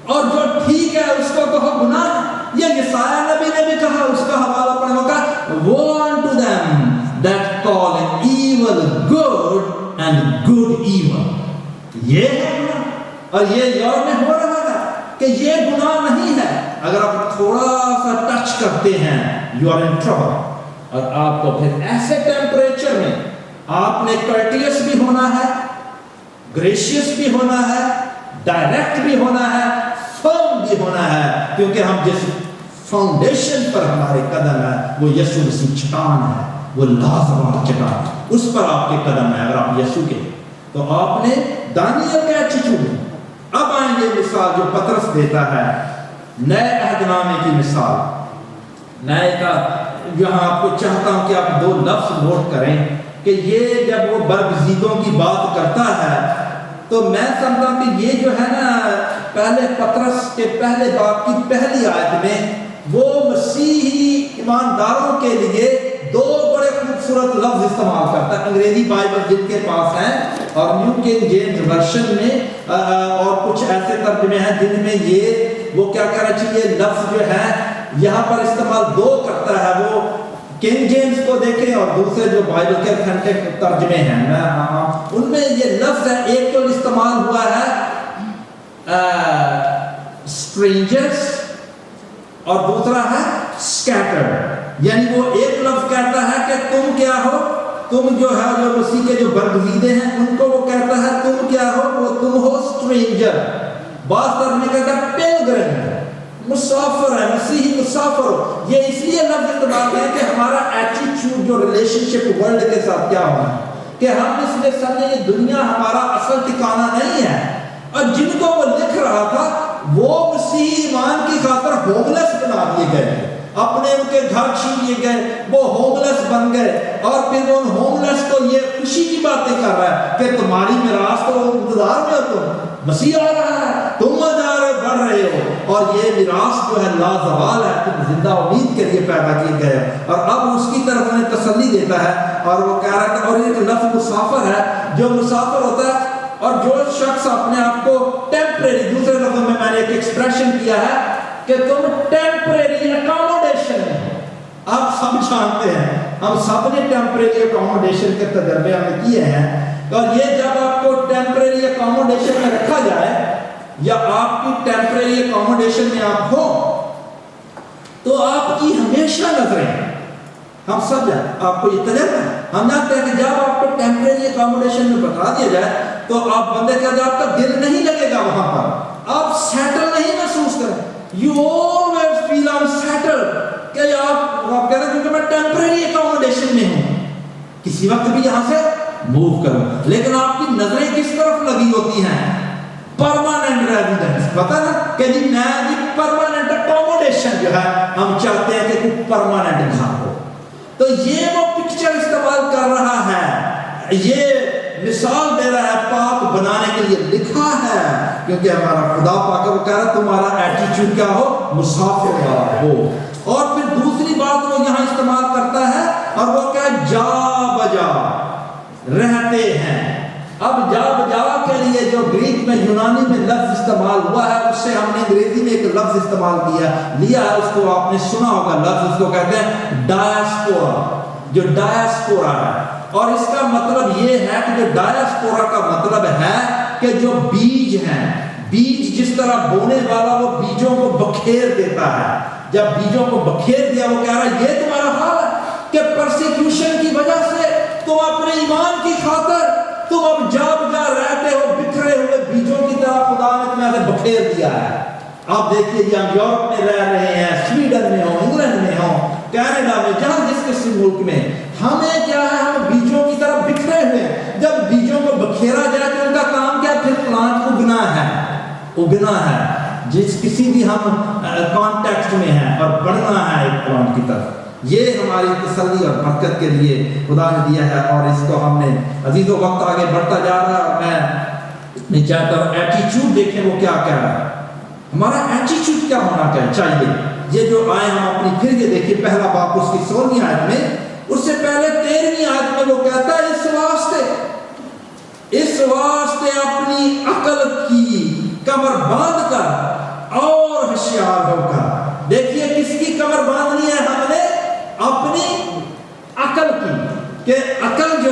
Speaker 2: اور جو ٹھیک ہے اس کو کہو گناہ ہے۔ یہ یسایہ نبی نے بھی کہا، اس کا حوالہ پڑھنے کا، woe unto them that call evil good and good evil۔ یہ ہے گناہ، اور یہ یورپ میں ہو رہا ہے کہ یہ گناہ نہیں ہے، اگر آپ تھوڑا سا ٹچ کرتے ہیں you are in trouble۔ اور آپ کو پھر ایسے ٹیمپریچر میں آپ نے کرٹیس بھی ہونا ہے، گریشیس بھی ہونا ہے، ڈائریکٹ بھی ہونا ہے، فرم بھی ہونا ہے، کیونکہ ہم جس فاؤنڈیشن پر ہمارے قدم ہے وہ یسوع مسیح چٹان ہے، وہ لازوال چٹان، اس پر آپ کے قدم ہیں اگر آپ یسوع کے. تو آپ نے دانیل کا ایٹیٹیوڈ. اب آئیں گے مثال جو پطرس دیتا ہے نئے عہد نامے کی مثال. نئے کا یہاں آپ کو چاہتا ہوں کہ آپ 2 لفظ نوٹ کریں کہ یہ جب وہ برگزیدوں کی بات کرتا ہے تو میں سمجھتا ہوں کہ یہ جو ہے نا پہلے پطرس کے پہلے باب کی پہلی آیت میں وہ مسیحی ایمانداروں کے لیے 2 بڑے خوبصورت لفظ استعمال کرتا ہے. انگریزی بائبل جن کے پاس ہیں اور نیو کنگ جیمز ورشن میں اور کچھ ایسے ترجمے ہیں جن میں یہ وہ کیا کہنا چاہیے لفظ جو ہے یہاں پر استعمال 2 کرتا ہے. وہ کنگ جیمز کو دیکھیں اور دوسرے جو بائبل کے اتھینٹک ترجمے ہیں ان میں یہ لفظ ہے. ایک تو استعمال ہوا ہے strangers اور دوسرا ہے scattered. یعنی وہ ایک لفظ کہتا ہے کہ تم کیا ہو, تم جو ہے جو مسیح کے جو برگزیدے ہیں ان کو وہ کہتا ہے تم کیا ہو, وہ تم ہو stranger. بعض ترجمے کہتا ہے pilgrim, مسافر ہے, مسیحی مسافر ہو. یہ اس لیے لفظ استعمال ہے کہ ہمارا ایٹیٹیوڈ جو ریلیشن شپ ورلڈ کے ساتھ کیا ہونا ہے کہ ہم اس لیے سمجھیں یہ دنیا ہمارا اصل ٹھکانہ نہیں ہے. اور جن کو وہ لکھ رہا تھا وہ مسیحی ایمان کی خاطر ہوملیس بنا دیے گئے, اپنے ان کے گھر چھین لیے گئے, وہ ہوملیس بن گئے. اور پھر ان ہوملیس کو یہ خوشی کی باتیں کر رہا ہے کہ تمہاری میراث تو انتظار میں ہو, تم مسیح آ رہا ہے, تم جا رہے بڑھ رہے ہو اور یہ میراث جو ہے لازوال ہے, تم زندہ امید کے لیے پیدا کیے گئے. اور اب اس کی طرف انہیں تسلی دیتا ہے اور وہ کہہ رہا ہے اور ایک لفظ مسافر ہے. جو مسافر ہوتا ہے اور جو شخص اپنے آپ کو ٹیمپریری, دوسرے لفظوں میں نے ایک ایکسپریشن کیا ہے کہ تم ٹیمپریری اکاموڈیشن میں. آپ سب جانتے ہیں, ہم سب نے ٹیمپریری اکاموڈیشن کے تجربے ہمیں کیے ہیں. اور یہ جب آپ کو ٹیمپریری اکاموڈیشن میں رکھا جائے یا آپ کی ٹیمپریری اکاموڈیشن میں آپ ہو تو آپ کی ہمیشہ نظریں, ہم سب جانتے, آپ کو یہ تجربہ ہے, ہم جانتے ہیں کہ جب آپ کو ٹیمپریری اکاموڈیشن میں بتا دیا جائے تو آپ بندے کہتے ہیں آپ کا دل نہیں لگے گا وہاں پر, آپ سیٹل نہیں محسوس کریں. You always feel unsettled کہ آپ کہہ رہے ہیں کیونکہ میں ٹیمپریری اکاموڈیشن میں ہوں, کسی وقت بھی یہاں سے موو کروں. لیکن آپ کی نظریں کس طرف لگی ہوتی ہیں, پرماننٹ ریزیڈنس. پتہ نا کہ جی میں جی پرماننٹ اکاموڈیشن جو ہے ہم چاہتے ہیں کہ کوئی پرماننٹ گھر ہو. تو یہ وہ پکچر استعمال کر رہا ہے, یہ مثال دے رہا ہے پاک بنانے کے لیے لکھا ہے کیونکہ ہمارا خدا پاک وہ کہہ رہا تمہارا ایٹیٹیوڈ کیا ہو, مسافر والا ہو. اور پھر دوسری بات وہ یہاں استعمال کرتا ہے اور وہ کہا جا بجا رہتے ہیں. اب جا بجا کے لیے جو گریک میں یونانی میں لفظ استعمال ہوا ہے اس سے ہم نے انگریزی میں ایک لفظ استعمال لیا ہے, اس کو آپ نے سنا ہوگا لفظ, اس کو کہتے ہیں ڈایاسپورا. جو ڈایاسپورا ہے اور اس کا مطلب یہ ہے کہ جو ڈایاسپورا کا مطلب ہے کہ جو بیج ہیں, بیج جس طرح بونے والا وہ بیجوں کو بکھیر دیتا ہے, جب بیجوں کو بکھیر دیا وہ کہہ رہا ہے یہ تمہارا حال ہے کہ پرسیکیوشن کی وجہ سے تم اپنے ایمان کی خاطر تم اب جا بجا رہتے ہو, بکھرے ہوئے بیجوں کی طرح خدا نے تمہیں سے بکھیر دیا ہے. آپ دیکھیے جی ہم یورپ میں رہ رہے ہیں, سویڈن میں ہوں, انگلینڈ میں ہوں, کینیڈا میں, جہاں جس کسی ملک میں, ہمیں کیا ہے ہم بیجوں کی طرح بکھرے ہوئے ہیں. جب بیجوں کو بکھیرا جائے تو ان کا کام کیا, پھر پلانٹ اگنا ہے جس کسی بھی ہم کانٹیکسٹ میں ہیں اور بڑھنا ہے ایک پلانٹ کی طرف. یہ ہماری تسلی اور برکت کے لیے خدا نے دیا ہے اور اس کو ہم نے عزیزوں وقت آگے بڑھتا جا رہا ہے. اور میں چاہتا ہوں ایٹیٹیوڈ دیکھیں وہ کیا کہہ رہا ہے, ہمارا ایٹیٹیوڈ کیا ہونا چاہیے. یہ جو آئے ہم اپنی پھر یہ دیکھیے پہلا باب اس کی 16ویں آیت میں, اس سے پہلے 13ویں آیت میں وہ کہتا ہے اس واسطے اپنی عقل کی کمر باندھ کر اور ہوشیار ہو کر. دیکھیے کس کی کمر باندھنی ہے, ہم نے اپنی عقل کی, کہ عقل جو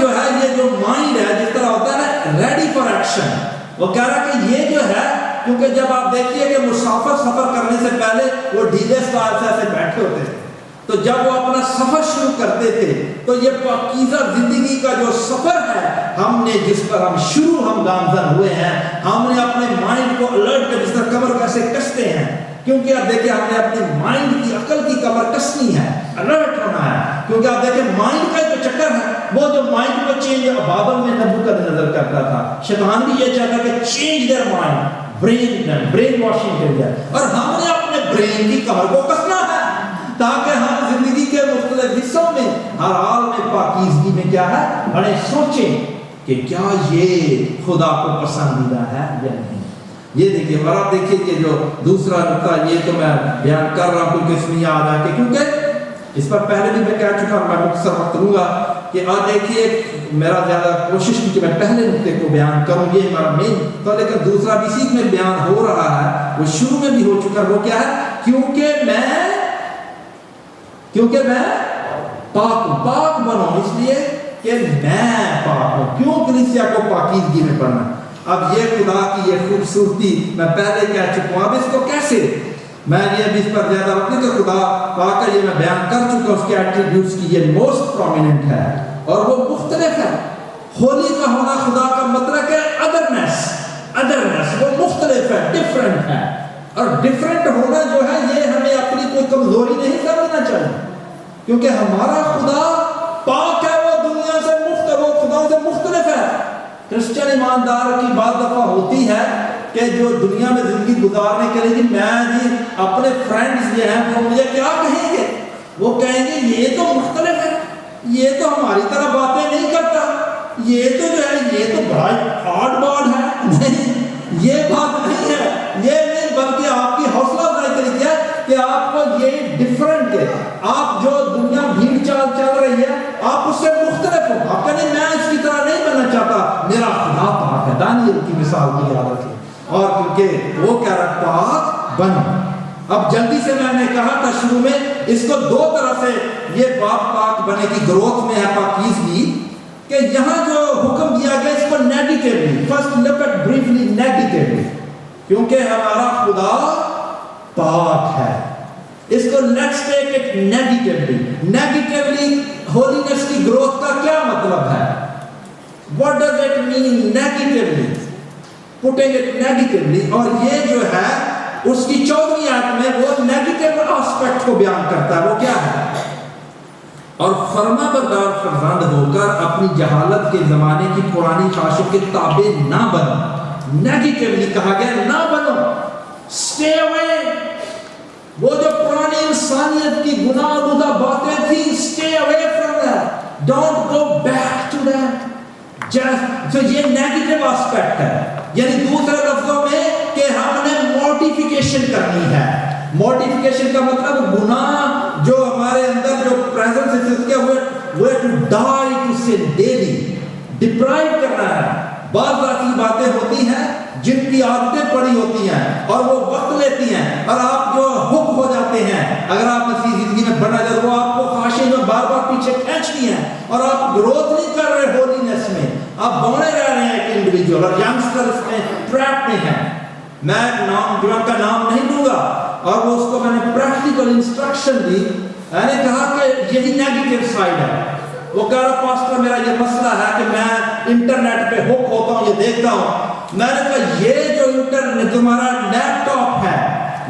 Speaker 2: ہے یہ جو مائنڈ ہے جس طرح ہوتا ہے نا ریڈی فار ایکشن. وہ کہہ رہا کہ یہ جو ہے کیونکہ جب آپ دیکھیے کہ مسافر سفر کرنے سے پہلے وہ ڈھیلے سٹائل سے ایسے بیٹھے ہوتے تھے, تو جب وہ اپنا سفر شروع کرتے تھے تو یہ پاکیزہ زندگی کا جو سفر ہے ہم نے جس پر ہم گامزن ہوئے ہیں, ہم نے اپنے مائنڈ کو الرٹ کر جس طرح کمر کیسے کستے ہیں, کیونکہ آپ دیکھیں ہم نے اپنی مائنڈ کی عقل کی کمر کسنی ہے, الرٹ ہونا ہے. کیونکہ آپ دیکھیں مائنڈ کا جو چکر ہے وہ جو مائنڈ کو چینج بابل میں نبوکدنضر کرتا تھا شیطان بھی یہ چاہتا کہ change their mind brainwashing کے لیے اور ہم نے اپنے برین کی کمر کو کسنا ہے تاکہ ہم زندگی کے مختلف حصوں میں ہر حال میں پاکیزگی میں کیا ہے بڑے سوچیں کہ کیا یہ خدا کو پسندیدہ ہے یا نہیں. یہ دیکھیے اور آپ دیکھیے کہ جو دوسرا نقطہ یہ تو میں بیان کر رہا ہوں کیونکہ اس میں یاد ہے کہ کیونکہ اس پر پہلے بھی میں کہہ چکا ہوں میں مختصر وقت لوں گا کہ آج دیکھیے میرا زیادہ کوشش کی کہ میں پہلے نقطے کو بیان کروں یہ ہمارا مین تو لیکن دوسرا بھی اسی میں بیان ہو رہا ہے وہ شروع میں بھی ہو چکا ہے وہ کیا ہے کیونکہ میں پاک ہوں پاک بنو اس لیے کہ میں پاک ہوں. کیوں کلیسیا کو پاکیزگی میں پڑھنا اب یہ خدا کی یہ خوبصورتی میں پہلے کہہ چکا ہوں اب اس کو کیسے میں یہ ابھی اس پر زیادہ وقت نہیں کہ خدا پاک کا یہ میں بیان کر چکا اس کے ایٹریبیوٹس کی یہ موسٹ پرومیننٹ ہے اور وہ مختلف ہے. ہولی کا ہونا خدا کا مطلب ہے ادرنیس وہ مختلف ہے ڈفرنٹ ہے اور ڈفرنٹ ہونا جو ہے یہ ہمیں اپنی کوئی کمزوری نہیں سمجھنا چاہیے کیونکہ ہمارا خدا پاک ہے وہ دنیا سے مختلف وہ خدا سے مختلف ہے. کرسچن ایماندار کی بات دفعہ ہوتی ہے کہ جو دنیا میں زندگی گزارنے کے لیے میں جی اپنے فرینڈز یہ ہیں وہ مجھے کیا کہیں گے وہ کہیں گے یہ تو مختلف ہے یہ تو ہماری طرح باتیں نہیں کرتا یہ تو جو ہے یہ تو بڑا آڈ باڈ ہے نہیں یہ بات نہیں ہے یہ نہیں بلکہ آپ کی حوصلہ افزائی کے لیے کہ آپ کو یہ ڈفرنٹ ہے آپ جو دنیا بھیڑ چال چل رہی ہے آپ اس سے مختلف ہو آپ کہنے میں اس کی طرح نہیں بننا چاہتا میرا خدا پاک ہے دانیل کی مثال کی یاد رکھیں اور کیونکہ وہ کہہ رہا پاک بن. اب جلدی سے میں نے کہا تھا شروع میں اس کو دو طرح سے یہ پاک بنے کی گروتھ میں ہے پاکیزگی کہ یہاں جو حکم دیا گیا اس کو negatively first look at briefly negatively کیونکہ ہمارا خدا پاک ہے اس کو let's take it negatively holiness کی گروتھ کا کیا مطلب ہے what does it mean negatively putting it negatively اور یہ جو ہے اس کی 14ویں آیت میں وہ نیگیٹیو آسپیکٹ کو بیان کرتا ہے وہ کیا ہے اور فرما بردار فرزند ہو کر اپنی جہالت کے زمانے کی پرانی خواہشوں کے تابع نہ بنو نیگیٹیولی کہا گیا نہ بنو stay away وہ جو پرانی انسانیت کی گناہ آلودہ باتیں تھیں stay away from that don't go back to that تو یہ نیگیٹیو آسپیکٹ ہے یعنی دوسرے لفظوں میں کہ ہم نے مورٹیفیکیشن کرنی ہے مورٹیفیکیشن کا مطلب گناہ جو ہمارے اندر جو پریزنس ہے اس کے وہ to die to sin daily deprive کرنا ہے. بعض ایسی باتیں ہوتی ہیں جن کی عادتیں پڑی ہوتی ہیں اور وہ وقت لیتی ہیں اور آپ جو ہک ہو جاتے ہیں اگر آپ اپنی زندگی میں بڑھنا چاہتے وہ آپ کو خواہشیں جو بار بار پیچھے کھینچتی ہیں اور آپ گروتھ نہیں کر رہے ہولینس میں آپ بوڑھے رہ رہے ہیں ایک انڈیویجول اور ینگسٹرز میں ٹریپ میں ہیں. میں جوان کا نام نہیں دوں گا اور وہ اس کو میں نے پریکٹیکل انسٹرکشن دی میں نے کہا کہ یہی نیگیٹیو سائیڈ ہے. وہ کہہ رہا پاسٹر میرا یہ مسئلہ ہے کہ میں انٹرنیٹ پہ ہک ہوتا ہوں یہ دیکھتا ہوں. میں نے کہا یہ جو انٹرنیٹ تمہارا لیپ ٹاپ ہے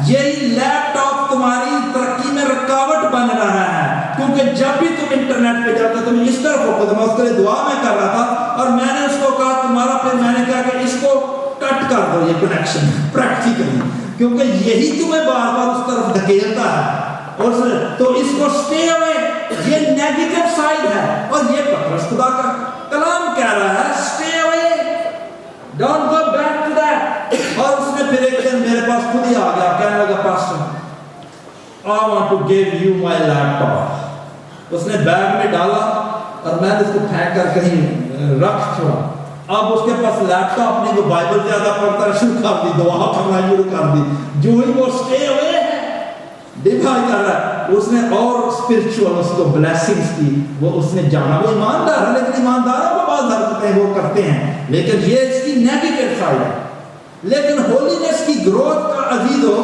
Speaker 2: یہی لیپ ٹاپ تمہاری ترقی میں رکاوٹ بن رہا ہے کیونکہ جب بھی تم انٹرنیٹ پہ جاتے تم اس طرف ہوتے میں اس کے لیے دعا میں کر رہا تھا اور میں نے اس کو کہا تمہارا پھر میں نے کہا کہ اس کو کٹ کر دو یہ کنیکشن پریکٹیکلی کیونکہ یہی تمہیں بار بار اس طرف دھکیلتا ہے اور تو اس کو سٹے اوے یہ نیگیٹو سائیڈ ہے اور یہ پترس خدا کا کلام کہہ رہا ہے stay away don't go back to that. اور اس نے پھر ایک دن میرے پاس خود ہی آ گیا کہنے لگا pastor I want to give you my laptop. اس نے بیگ میں ڈالا اور میں نے اس کو پھینک کر کہیں رکھ چھوڑا. اب اس کے پاس لیپ ٹاپ نہیں وہ بائبل زیادہ پڑھتا ہے شروع کر دی دعا کرنا شروع کر دی جو ہی وہ سٹے ہوئے ہے ڈیفائی کر رہا ہے. اس نے اور اسپرچول اس کو بلیسنگز کی وہ اس نے جانا وہ ایماندار ہے لیکن ایمانداروں کو بعض حرکتیں وہ کرتے ہیں لیکن یہ اس کی نیگیٹو سائڈ ہے. لیکن ہولینس کی گروتھ کا عزیزو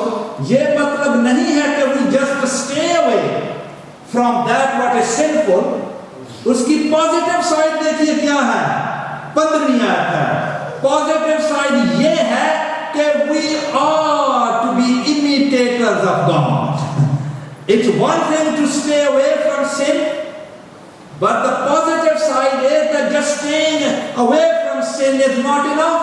Speaker 2: یہ مطلب نہیں ہے کہ we just stay away from that what is sinful. اس کی پازیٹیو سائڈ دیکھیے کیا ہے 15ویں آیت ہے. پازیٹیو سائڈ یہ ہے کہ we are to be imitators of God. It's one thing to stay away from sin but the just staying away from sin is not enough.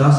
Speaker 2: 10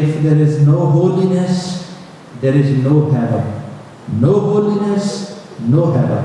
Speaker 2: if there is no holiness, there is no heaven. No holiness, no heaven.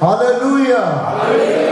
Speaker 3: Hallelujah.